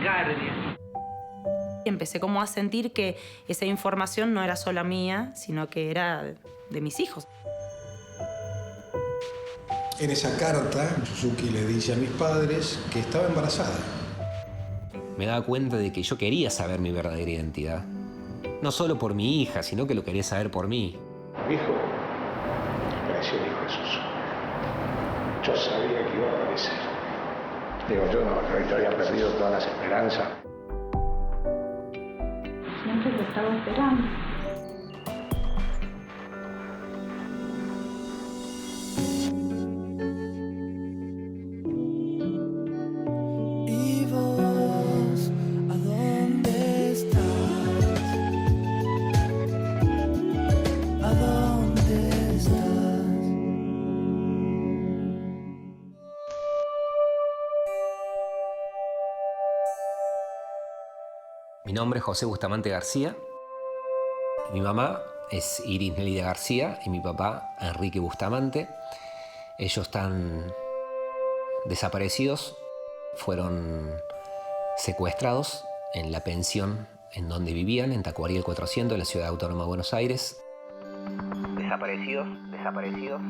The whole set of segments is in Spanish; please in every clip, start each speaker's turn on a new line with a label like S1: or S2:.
S1: taquicardia.
S2: Empecé como a sentir que esa información no era solo mía, sino que era de mis hijos.
S3: En esa carta, Suzuki le dice a mis padres que estaba embarazada.
S4: Me daba cuenta de que yo quería saber mi verdadera identidad. No solo por mi hija, sino que lo quería saber por mí.
S3: Mi hijo apareció el hijo Jesús. Yo sabía que iba a aparecer. Digo, yo no había perdido todas las esperanzas.
S5: Siempre te estaba esperando.
S6: ¿Y vos a dónde estás? ¿A dónde estás?
S4: Mi nombre es José Bustamante García. Mi mamá es Iris Nélida García y mi papá Enrique Bustamante. Ellos están desaparecidos, fueron secuestrados en la pensión en donde vivían, en Tacuarí el 400, en la Ciudad Autónoma de Buenos Aires. Desaparecidos.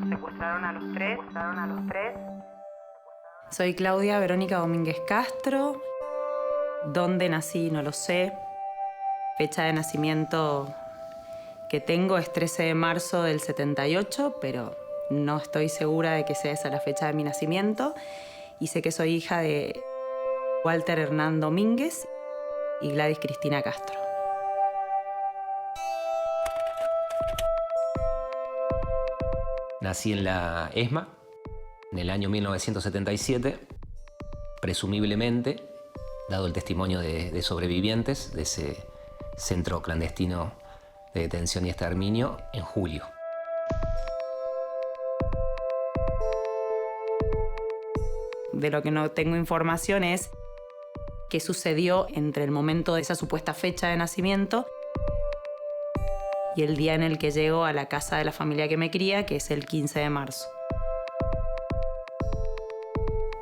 S2: Secuestraron a los tres. Soy Claudia Verónica Domínguez Castro. ¿Dónde nací? No lo sé. Fecha de nacimiento que tengo es 13 de marzo del 78, pero no estoy segura de que sea esa la fecha de mi nacimiento. Y sé que soy hija de Walter Hernán Domínguez y Gladys Cristina Castro.
S4: Nací en la ESMA en el año 1977, presumiblemente, dado el testimonio de sobrevivientes de ese centro clandestino de detención y exterminio, en julio.
S2: De lo que no tengo información es qué sucedió entre el momento de esa supuesta fecha de nacimiento y el día en el que llego a la casa de la familia que me cría, que es el 15 de marzo.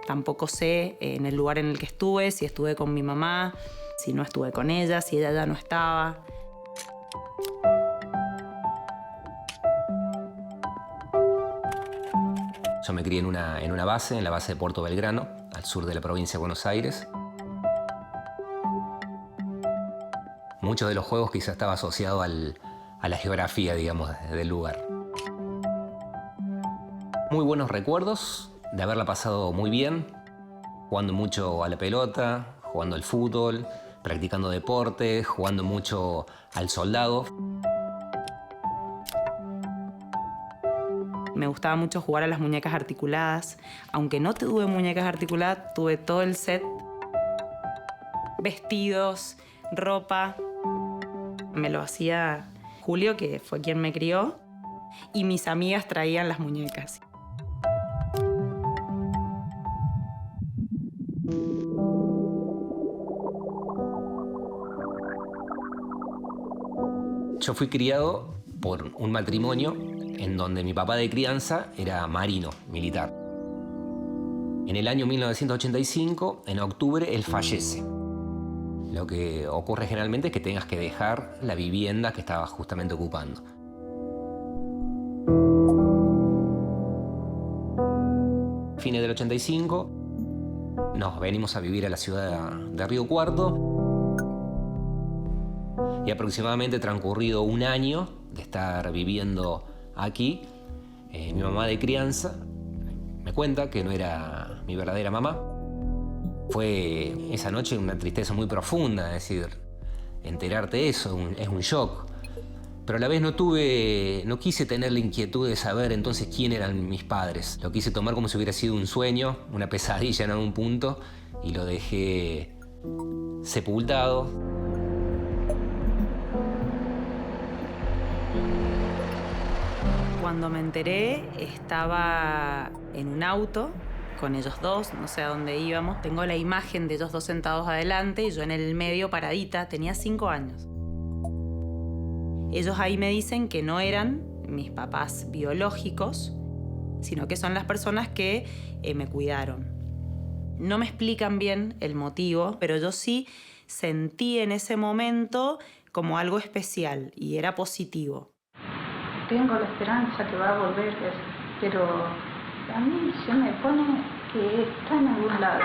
S2: Tampoco sé en el lugar en el que estuve, si estuve con mi mamá, si no estuve con ella, si ella ya no estaba.
S4: Yo me crié en una base, en la base de Puerto Belgrano, al sur de la provincia de Buenos Aires. Muchos de los juegos quizá estaba asociado a la geografía, digamos, del lugar. Muy buenos recuerdos de haberla pasado muy bien, jugando mucho a la pelota, jugando al fútbol, practicando deporte, jugando mucho al soldado.
S2: Me gustaba mucho jugar a las muñecas articuladas. Aunque no tuve muñecas articuladas, tuve todo el set. Vestidos, ropa. Me lo hacía Julio, que fue quien me crió, y mis amigas traían las muñecas.
S4: Yo fui criado por un matrimonio en donde mi papá de crianza era marino, militar. En el año 1985, en octubre, él fallece. Lo que ocurre generalmente es que tengas que dejar la vivienda que estabas justamente ocupando. Fines del 85, nos venimos a vivir a la ciudad de Río Cuarto. Y aproximadamente transcurrido un año de estar viviendo aquí, mi mamá de crianza me cuenta que no era mi verdadera mamá. Fue esa noche una tristeza muy profunda, es decir, enterarte de eso es un shock. Pero a la vez no quise tener la inquietud de saber entonces quién eran mis padres. Lo quise tomar como si hubiera sido un sueño, una pesadilla en algún punto, y lo dejé sepultado.
S2: Cuando me enteré, estaba en un auto con ellos dos, no sé a dónde íbamos. Tengo la imagen de ellos dos sentados adelante y yo en el medio paradita. Tenía 5 años. Ellos ahí me dicen que no eran mis papás biológicos, sino que son las personas que me cuidaron. No me explican bien el motivo, pero yo sí sentí en ese momento como algo especial y era positivo.
S5: Tengo la esperanza que va a volver, pero a mí se me pone que está en algún lado,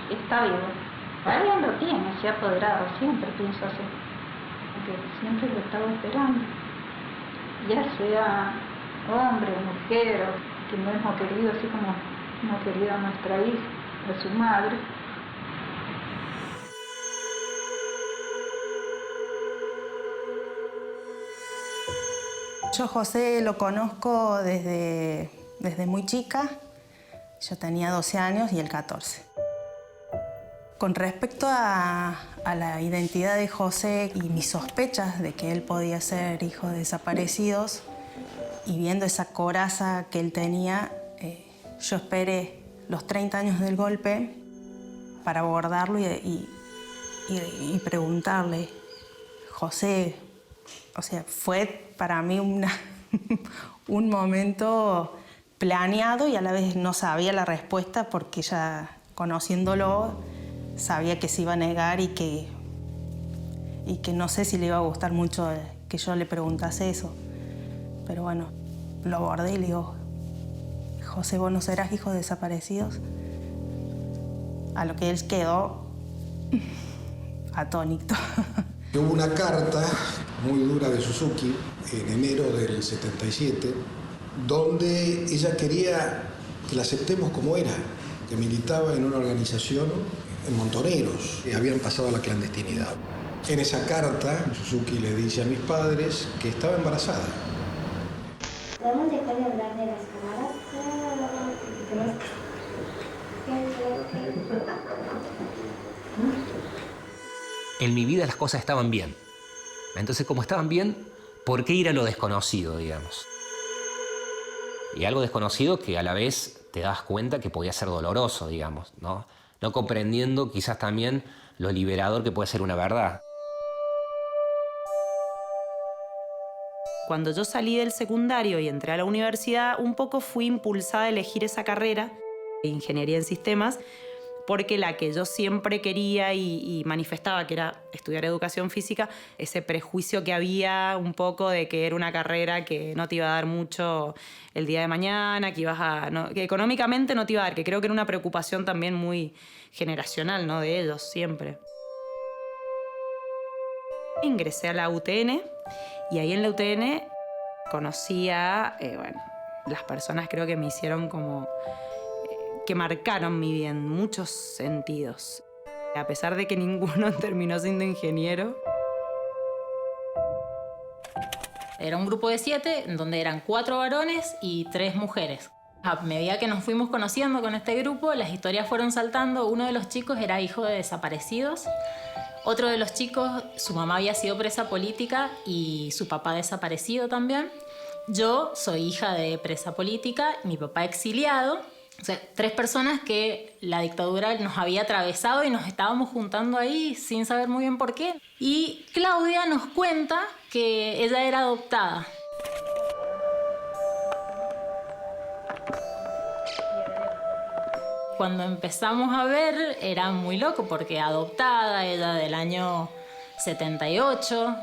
S5: está vivo. Alguien lo tiene, se ha apoderado, siempre pienso así, porque siempre lo estaba esperando. Ya sea hombre, mujer, o que no hemos querido, así como hemos querido a nuestra hija, a su madre.
S1: Yo José lo conozco desde muy chica. Yo tenía 12 años y él 14. Con respecto a la identidad de José y mis sospechas de que él podía ser hijo de desaparecidos, y viendo esa coraza que él tenía, yo esperé los 30 años del golpe para abordarlo y preguntarle, José, o sea, fue para mí un momento planeado y a la vez no sabía la respuesta porque ya conociéndolo sabía que se iba a negar y que no sé si le iba a gustar mucho que yo le preguntase eso. Pero bueno, lo abordé y le digo, José, ¿vos no serás hijo de desaparecidos? A lo que él quedó atónito.
S7: Hubo una carta muy dura de Suzuki en enero del 77, donde ella quería que la aceptemos como era, que militaba en una organización en Montoneros, que habían pasado a la clandestinidad. En esa carta, Suzuki le dice a mis padres que estaba embarazada.
S8: ¿Podemos dejar de hablar de las cámaras?
S4: En mi vida las cosas estaban bien. Entonces, como estaban bien, ¿por qué ir a lo desconocido, digamos? Y algo desconocido que a la vez te das cuenta que podía ser doloroso, digamos, ¿no? No comprendiendo quizás también lo liberador que puede ser una verdad.
S2: Cuando yo salí del secundario y entré a la universidad, un poco fui impulsada a elegir esa carrera, ingeniería en sistemas, porque la que yo siempre quería y manifestaba, que era estudiar educación física, ese prejuicio que había un poco de que era una carrera que no te iba a dar mucho el día de mañana, que económicamente no te iba a dar, que creo que era una preocupación también muy generacional, ¿no? De ellos, siempre. Ingresé a la UTN y ahí en la UTN conocí a, las personas creo que me hicieron como... que marcaron mi vida en muchos sentidos. A pesar de que ninguno terminó siendo ingeniero.
S9: Era un grupo de 7, en donde eran 4 varones y 3 mujeres. A medida que nos fuimos conociendo con este grupo, las historias fueron saltando. Uno de los chicos era hijo de desaparecidos. Otro de los chicos, su mamá había sido presa política y su papá desaparecido también. Yo soy hija de presa política, mi papá exiliado. O sea, 3 personas que la dictadura nos había atravesado y nos estábamos juntando ahí sin saber muy bien por qué. Y Claudia nos cuenta que ella era adoptada. Cuando empezamos a ver era muy loco porque adoptada, ella del año 78.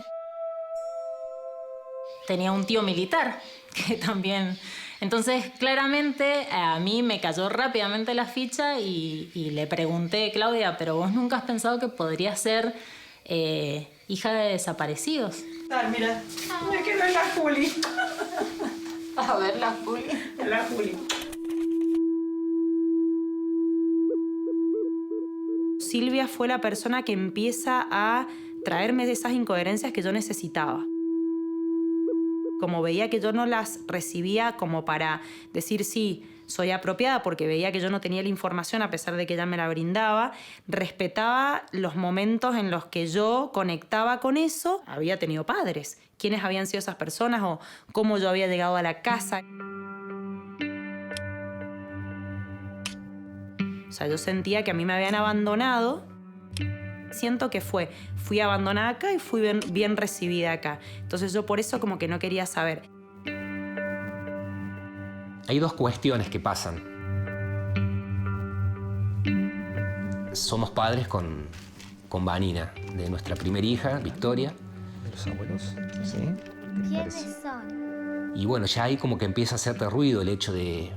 S9: Tenía un tío militar que también... Entonces, claramente, a mí me cayó rápidamente la ficha y le pregunté, Claudia, ¿pero vos nunca has pensado que podría ser hija de desaparecidos?
S2: Ay, mira, me quedo en la Juli.
S9: A ver, la Juli.
S2: La Juli. Silvia fue la persona que empieza a traerme esas incoherencias que yo necesitaba. Como veía que yo no las recibía como para decir sí, soy apropiada, porque veía que yo no tenía la información a pesar de que ella me la brindaba, respetaba los momentos en los que yo conectaba con eso. Había tenido padres, quiénes habían sido esas personas o cómo yo había llegado a la casa. O sea, yo sentía que a mí me habían abandonado. Siento que fui abandonada acá y fui bien recibida acá. Entonces yo por eso como que no quería saber.
S4: Hay 2 cuestiones que pasan. somos padres con Vanina, de nuestra primera hija, Victoria. De los abuelos, ¿sí?
S8: ¿Quiénes son?
S4: Y bueno, ya ahí como que empieza a hacerte ruido el hecho de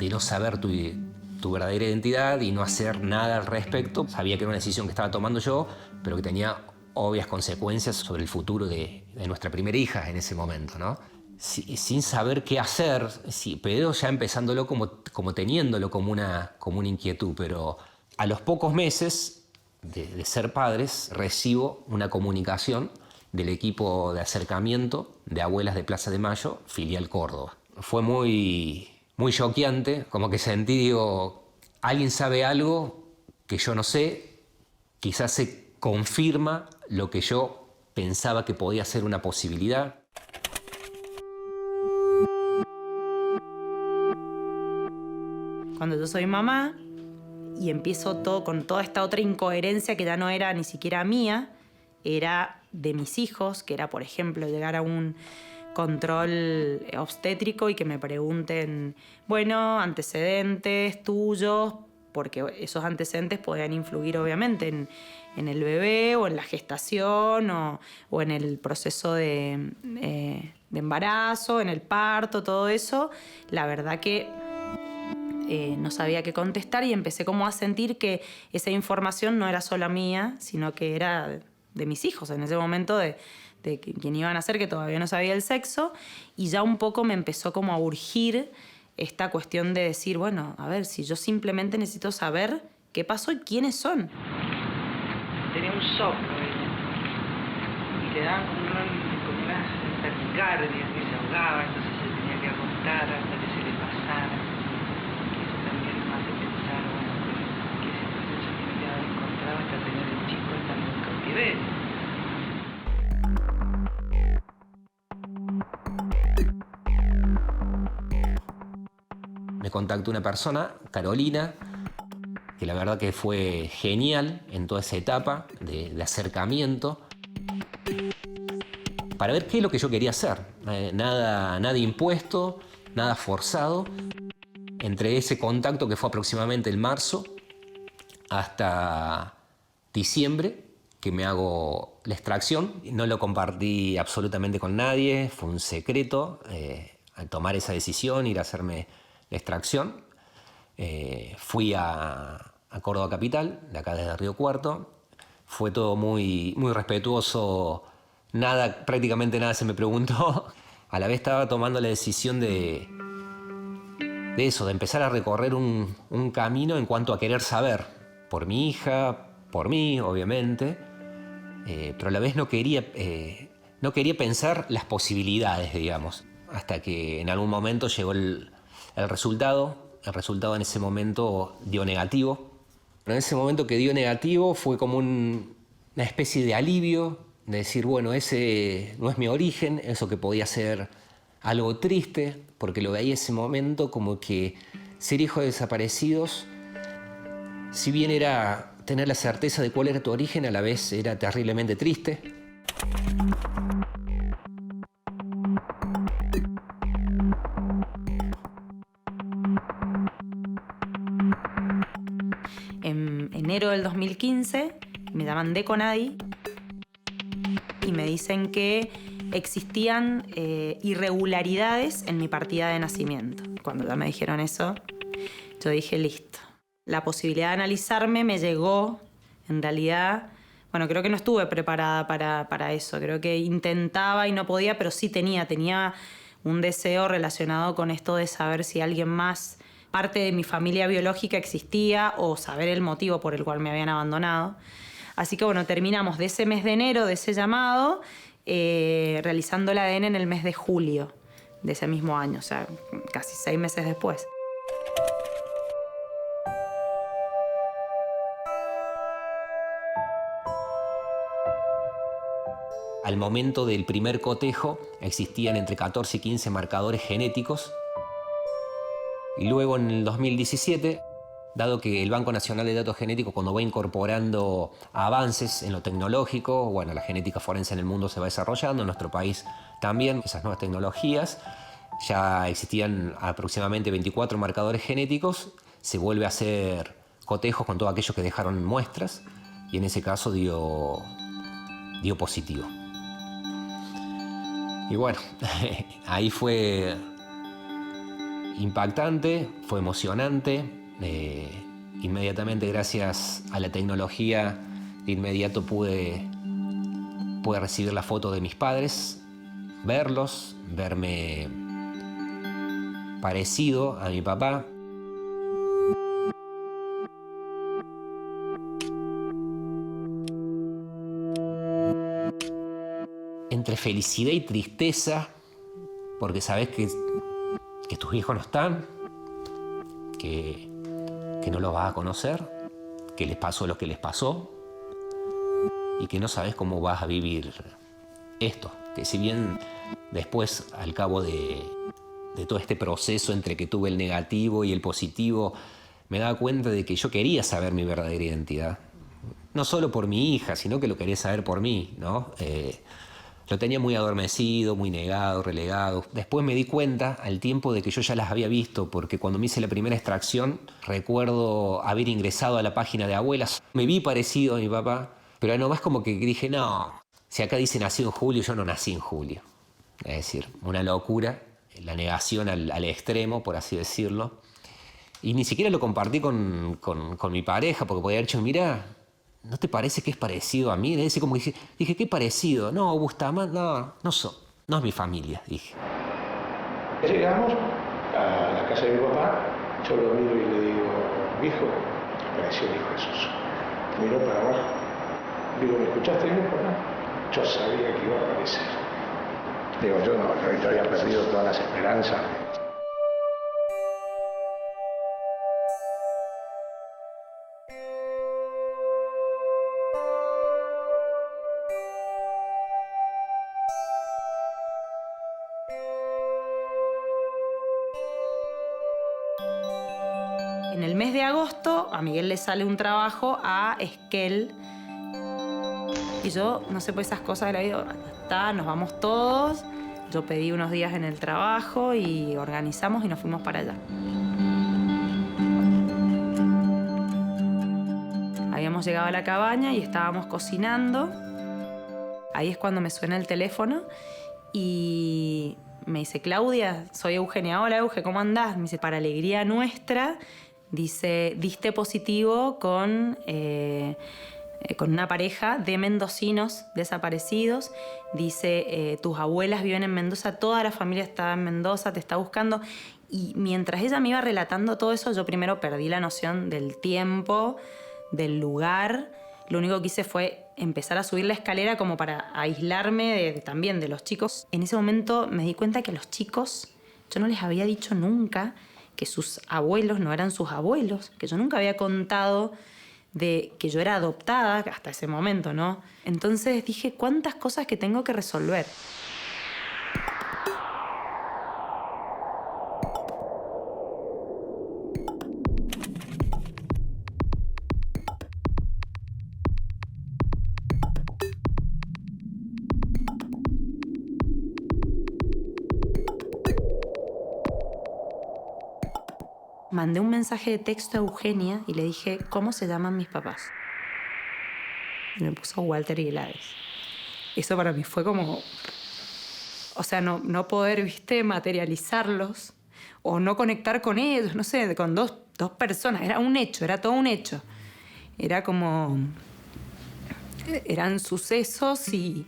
S4: no saber tu verdadera identidad y no hacer nada al respecto. Sabía que era una decisión que estaba tomando yo, pero que tenía obvias consecuencias sobre el futuro de nuestra primera hija en ese momento, ¿no? Sin saber qué hacer, sí, pero ya empezándolo como teniéndolo como una inquietud. Pero a los pocos meses de ser padres recibo una comunicación del equipo de acercamiento de Abuelas de Plaza de Mayo, filial Córdoba. Fue muy choqueante, como que sentí, digo, alguien sabe algo que yo no sé, quizás se confirma lo que yo pensaba que podía ser una posibilidad.
S2: Cuando yo soy mamá y empiezo todo con toda esta otra incoherencia que ya no era ni siquiera mía, era de mis hijos, que era, por ejemplo, llegar a un control obstétrico y que me pregunten, bueno, antecedentes tuyos, porque esos antecedentes podían influir obviamente en el bebé o en la gestación o en el proceso de embarazo, en el parto, todo eso. La verdad que no sabía qué contestar y empecé como a sentir que esa información no era solo mía, sino que era de mis hijos en ese momento, de quién iban a ser, que todavía no sabía el sexo, y ya un poco me empezó como a urgir esta cuestión de decir, bueno, a ver, si yo simplemente necesito saber qué pasó y quiénes son.
S10: Tenía un soplo ella, y le daban como unas taquicardias, que se ahogaba, entonces se tenía que acostar hasta que se le pasara. Y eso también me hace pensar, bueno, qué situación se tiene que haber encontrado hasta tener el chico estando en cautiverio.
S4: Me contactó una persona, Carolina, que la verdad que fue genial en toda esa etapa de acercamiento para ver qué es lo que yo quería hacer. Nada impuesto, nada forzado. Entre ese contacto que fue aproximadamente en marzo hasta diciembre, que me hago la extracción. No lo compartí absolutamente con nadie, fue un secreto al tomar esa decisión, ir a hacerme la extracción. Fui a Córdoba Capital, de acá desde Río Cuarto. Fue todo muy respetuoso, prácticamente nada se me preguntó. A la vez estaba tomando la decisión de empezar a recorrer un camino en cuanto a querer saber, por mi hija, por mí, obviamente, pero a la vez no quería pensar las posibilidades, digamos, hasta que en algún momento llegó el resultado. El resultado en ese momento dio negativo. Pero en ese momento que dio negativo fue como una especie de alivio, de decir, bueno, ese no es mi origen, eso que podía ser algo triste, porque lo veía ese momento como que ser hijo de desaparecidos, si bien era tener la certeza de cuál era tu origen, a la vez era terriblemente triste.
S2: En enero del 2015 me llaman de Conadi y me dicen que existían irregularidades en mi partida de nacimiento. Cuando ya me dijeron eso, yo dije, listo. La posibilidad de analizarme me llegó, en realidad, bueno, creo que no estuve preparada para eso. Creo que intentaba y no podía, pero sí tenía un deseo relacionado con esto de saber si alguien más, parte de mi familia biológica, existía o saber el motivo por el cual me habían abandonado. Así que bueno, terminamos de ese mes de enero, de ese llamado, realizando el ADN en el mes de julio de ese mismo año, o sea, casi 6 meses después.
S4: Al momento del primer cotejo existían entre 14 y 15 marcadores genéticos. Y luego en el 2017, dado que el Banco Nacional de Datos Genéticos, cuando va incorporando avances en lo tecnológico, bueno, la genética forense en el mundo se va desarrollando, en nuestro país también, esas nuevas tecnologías, ya existían aproximadamente 24 marcadores genéticos, se vuelve a hacer cotejos con todos aquellos que dejaron muestras y en ese caso dio positivo. Y bueno, ahí fue impactante, fue emocionante. Inmediatamente, gracias a la tecnología, de inmediato pude recibir la foto de mis padres, verlos, verme parecido a mi papá. Entre felicidad y tristeza, porque sabes que tus hijos no están, que no los vas a conocer, que les pasó lo que les pasó y que no sabes cómo vas a vivir esto. Que si bien después, al cabo de todo este proceso entre que tuve el negativo y el positivo, me daba cuenta de que yo quería saber mi verdadera identidad. No solo por mi hija, sino que lo quería saber por mí, ¿no? Lo tenía muy adormecido, muy negado, relegado. Después me di cuenta al tiempo de que yo ya las había visto, porque cuando me hice la primera extracción, recuerdo haber ingresado a la página de abuelas. Me vi parecido a mi papá, pero nomás como que dije, no, si acá dice nacido en julio, yo no nací en julio. Es decir, una locura, la negación al extremo, por así decirlo. Y ni siquiera lo compartí con mi pareja, porque podía haber dicho, mirá, ¿no te parece que es parecido a mí? Como dije, ¿qué parecido? No, Bustamante, no es mi familia, dije.
S3: Llegamos a la casa de mi papá, yo lo miro y le digo, hijo, apareció el hijo Jesús. Miró para abajo, digo, ¿me escuchaste, hijo? No, yo sabía que iba a aparecer. Digo, yo no, yo había perdido todas las esperanzas.
S2: En el mes de agosto a Miguel le sale un trabajo a Esquel y yo, no sé, por esas cosas de la vida, está, nos vamos todos. Yo pedí unos días en el trabajo y organizamos y nos fuimos para allá. Habíamos llegado a la cabaña y estábamos cocinando. Ahí es cuando me suena el teléfono y me dice, Claudia, soy Eugenia. Hola, Euge, ¿cómo andás? Me dice, para alegría nuestra, dice, diste positivo con una pareja de mendocinos desaparecidos. Dice, tus abuelas viven en Mendoza, toda la familia está en Mendoza, te está buscando. Y mientras ella me iba relatando todo eso, yo primero perdí la noción del tiempo, del lugar. Lo único que hice fue empezar a subir la escalera como para aislarme también de los chicos. En ese momento me di cuenta que a los chicos, yo no les había dicho nunca que sus abuelos no eran sus abuelos, que yo nunca había contado de que yo era adoptada hasta ese momento, ¿no? Entonces dije, ¿cuántas cosas que tengo que resolver? Mandé un mensaje de texto a Eugenia y le dije, ¿cómo se llaman mis papás? Y me puso Walter y Gladys. Eso para mí fue como... O sea, no poder, ¿viste?, materializarlos o no conectar con ellos, no sé, con dos personas. Era un hecho, era todo un hecho. Era como... Eran sucesos y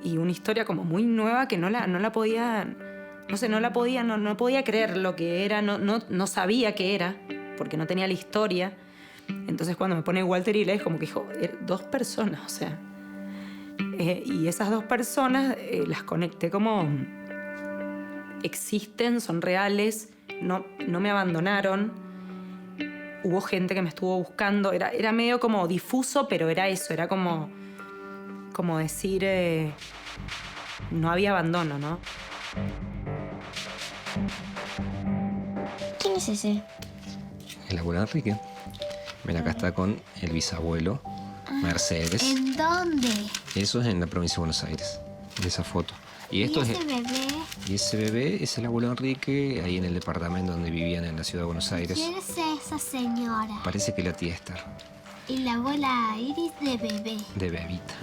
S2: una historia como muy nueva que no la podía... No sé, no podía creer lo que era, no sabía qué era, porque no tenía la historia. Entonces cuando me pone Walter y Gladys, como que dijo, dos personas, o sea. Y esas dos personas las conecté como existen, son reales, no me abandonaron. Hubo gente que me estuvo buscando, era medio como difuso, pero era eso, era como decir, no había abandono, ¿no?
S8: ¿Quién es ese?
S4: El abuelo Enrique. Ven, acá está con el bisabuelo Mercedes.
S8: ¿En dónde?
S4: Eso es en la provincia de Buenos Aires, de esa foto. Y esto
S8: ese bebé?
S4: Y ese bebé es el abuelo Enrique, ahí en el departamento donde vivían en la ciudad de Buenos Aires.
S8: ¿Quién es esa señora?
S4: Parece que la tía Esther,
S8: Y la abuela Iris de bebé.
S4: de bebita.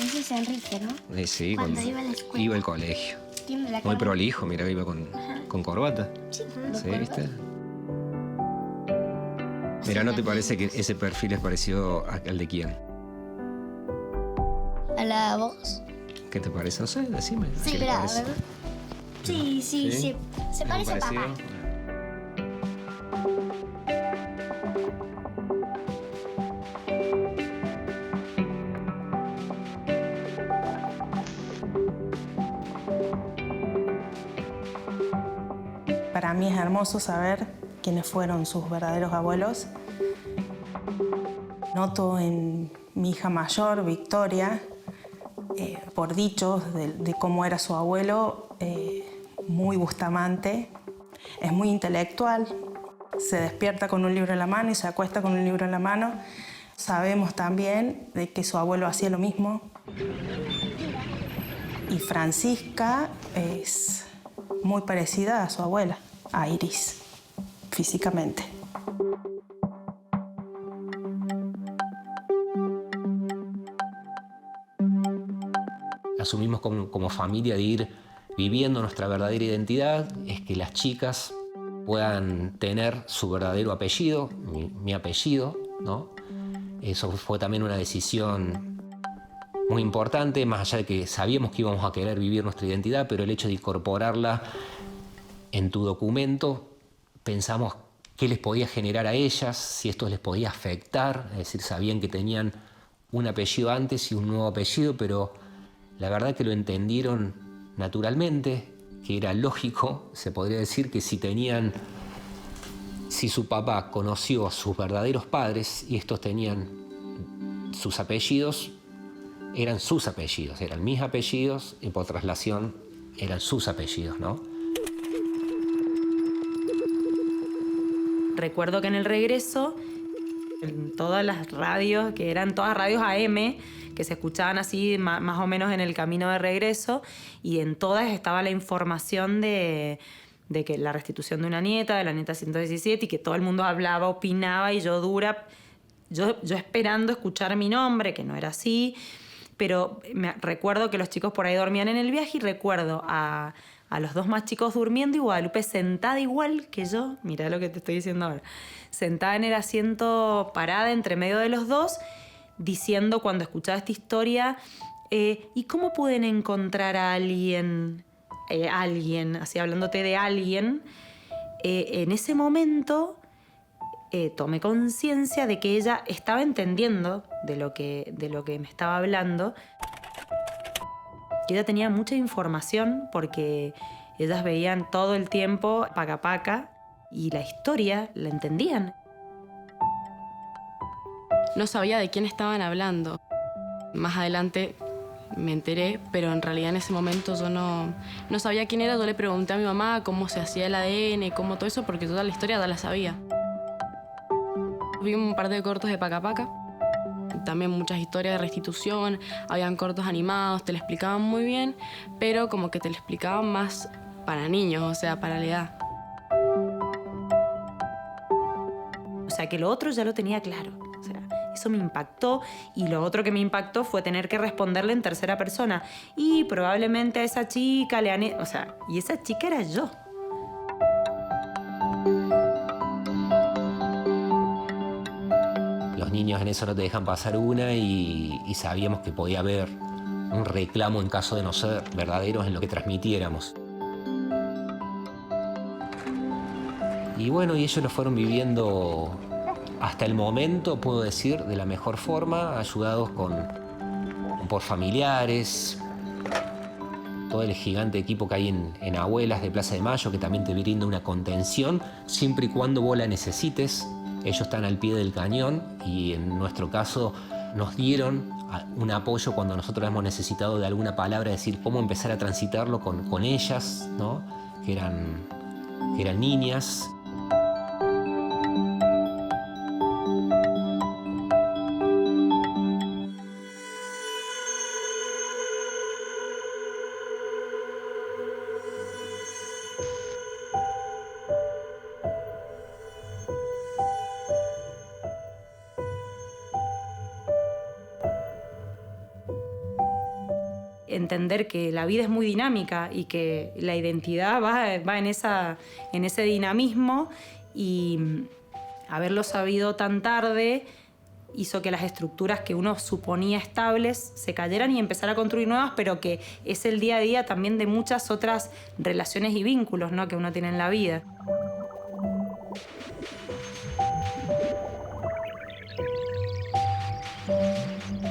S8: Ese es Enrique, ¿no?
S4: Sí,
S8: Cuando iba a la escuela.
S4: iba al colegio.
S8: Tiene la
S4: Muy
S8: cara-
S4: prolijo, mira, iba con corbata.
S8: Sí,
S4: ¿Sí, viste? Mira, ¿no te parece que ese perfil es parecido al de quién?
S8: ¿A la voz?
S4: ¿Qué te parece? No sé, decime. ¿a
S8: Sí,
S4: qué te
S8: pero
S4: parece?
S8: sí. Se
S4: ¿Es
S8: parece a
S4: parecido?
S8: papá.
S1: Para mí es hermoso saber quiénes fueron sus verdaderos abuelos. Noto en mi hija mayor, Victoria, por dichos de cómo era su abuelo, muy Bustamante, es muy intelectual, se despierta con un libro en la mano y se acuesta con un libro en la mano. Sabemos también de que su abuelo hacía lo mismo. Y Francisca es muy parecida a su abuela, a Iris, físicamente.
S4: Asumimos como familia de ir viviendo nuestra verdadera identidad, es que las chicas puedan tener su verdadero apellido, mi apellido, ¿no? Eso fue también una decisión muy importante, más allá de que sabíamos que íbamos a querer vivir nuestra identidad, pero el hecho de incorporarla en tu documento, pensamos qué les podía generar a ellas, si esto les podía afectar, es decir, sabían que tenían un apellido antes y un nuevo apellido, pero la verdad que lo entendieron naturalmente, que era lógico, se podría decir que si su papá conoció a sus verdaderos padres y estos tenían sus apellidos, eran sus apellidos, eran mis apellidos y por traslación eran sus apellidos, ¿no?
S2: Recuerdo que en el regreso, en todas las radios, que eran todas radios AM, que se escuchaban así más o menos en el camino de regreso, y en todas estaba la información de que la restitución de una nieta, de la nieta 117, y que todo el mundo hablaba, opinaba, y yo esperando escuchar mi nombre, que no era así, pero recuerdo que los chicos por ahí dormían en el viaje, y recuerdo a los dos más chicos durmiendo y Guadalupe sentada igual que yo, mirá lo que te estoy diciendo ahora, sentada en el asiento parada entre medio de los dos, diciendo cuando escuchaba esta historia, ¿y cómo pueden encontrar a alguien, así hablándote de alguien? En ese momento tomé conciencia de que ella estaba entendiendo de lo que me estaba hablando, que ella tenía mucha información porque ellas veían todo el tiempo Paca Paca y la historia la entendían.
S11: No sabía de quién estaban hablando. Más adelante me enteré, pero en realidad en ese momento yo no sabía quién era. Yo le pregunté a mi mamá cómo se hacía el ADN y cómo todo eso, porque toda la historia ya la sabía. Vi un par de cortos de Paca Paca, también muchas historias de restitución, habían cortos animados, te lo explicaban muy bien, pero como que te lo explicaban más para niños, o sea, para la edad.
S2: O sea, que lo otro ya lo tenía claro. O sea, eso me impactó, y lo otro que me impactó fue tener que responderle en tercera persona. Y probablemente a esa chica le han... O sea, y esa chica era yo.
S4: Los niños en eso no te dejan pasar una y sabíamos que podía haber un reclamo en caso de no ser verdaderos en lo que transmitiéramos. Y bueno, y ellos lo fueron viviendo hasta el momento, puedo decir, de la mejor forma, ayudados por familiares, todo el gigante equipo que hay en Abuelas de Plaza de Mayo, que también te brinda una contención, siempre y cuando vos la necesites. Ellos están al pie del cañón y en nuestro caso nos dieron un apoyo cuando nosotros hemos necesitado de alguna palabra, decir cómo empezar a transitarlo con ellas, ¿no? que eran niñas.
S2: entender que la vida es muy dinámica y que la identidad va en ese dinamismo, y haberlo sabido tan tarde hizo que las estructuras que uno suponía estables se cayeran y empezar a construir nuevas, pero que es el día a día también de muchas otras relaciones y vínculos, ¿no?, que uno tiene en la vida.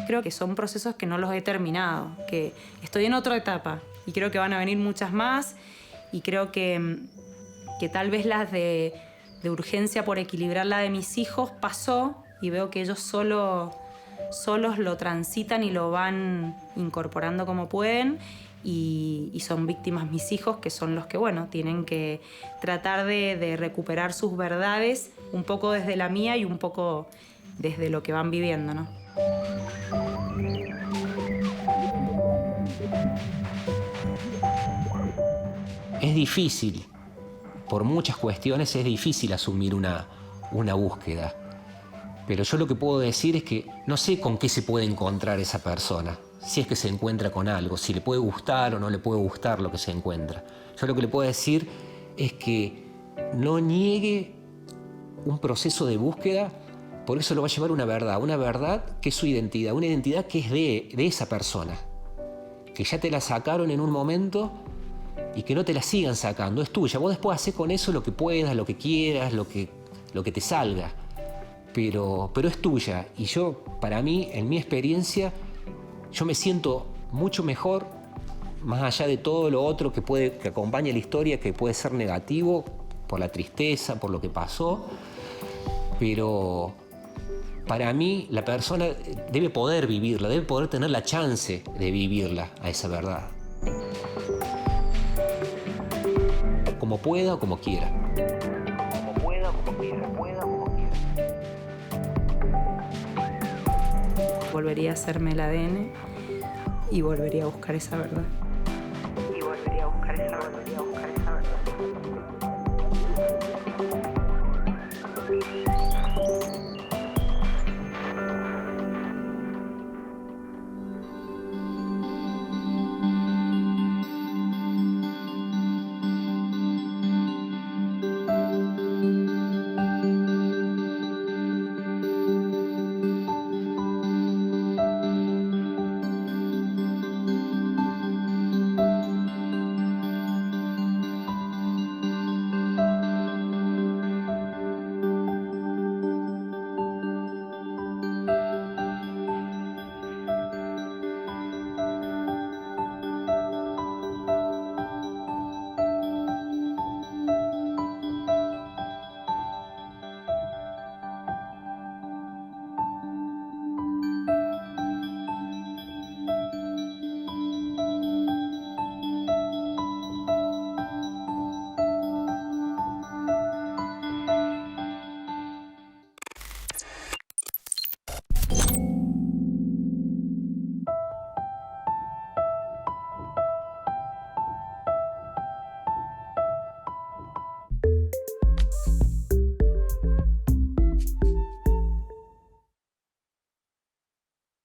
S2: Creo que son procesos que no los he terminado, que estoy en otra etapa y creo que van a venir muchas más, y creo que tal vez las de urgencia por equilibrar la de mis hijos pasó, y veo que ellos solos lo transitan y lo van incorporando como pueden, y son víctimas mis hijos, que son los que, bueno, tienen que tratar de recuperar sus verdades, un poco desde la mía y un poco desde lo que van viviendo, ¿no?
S4: Es difícil, por muchas cuestiones es difícil asumir una búsqueda. Pero yo lo que puedo decir es que no sé con qué se puede encontrar esa persona, si es que se encuentra con algo, si le puede gustar o no le puede gustar lo que se encuentra. Yo lo que le puedo decir es que no niegue un proceso de búsqueda, porque eso lo va a llevar una verdad que es su identidad, una identidad que es de esa persona, que ya te la sacaron en un momento y que no te la sigan sacando, es tuya. Vos después hacés con eso lo que puedas, lo que quieras, lo que te salga. Pero es tuya, y yo, para mí, en mi experiencia, yo me siento mucho mejor, más allá de todo lo otro que acompaña la historia, que puede ser negativo, por la tristeza, por lo que pasó, pero para mí la persona debe poder vivirla, debe poder tener la chance de vivirla a esa verdad. Como pueda o como quiera.
S2: Volvería a hacerme el ADN y volvería a buscar esa verdad.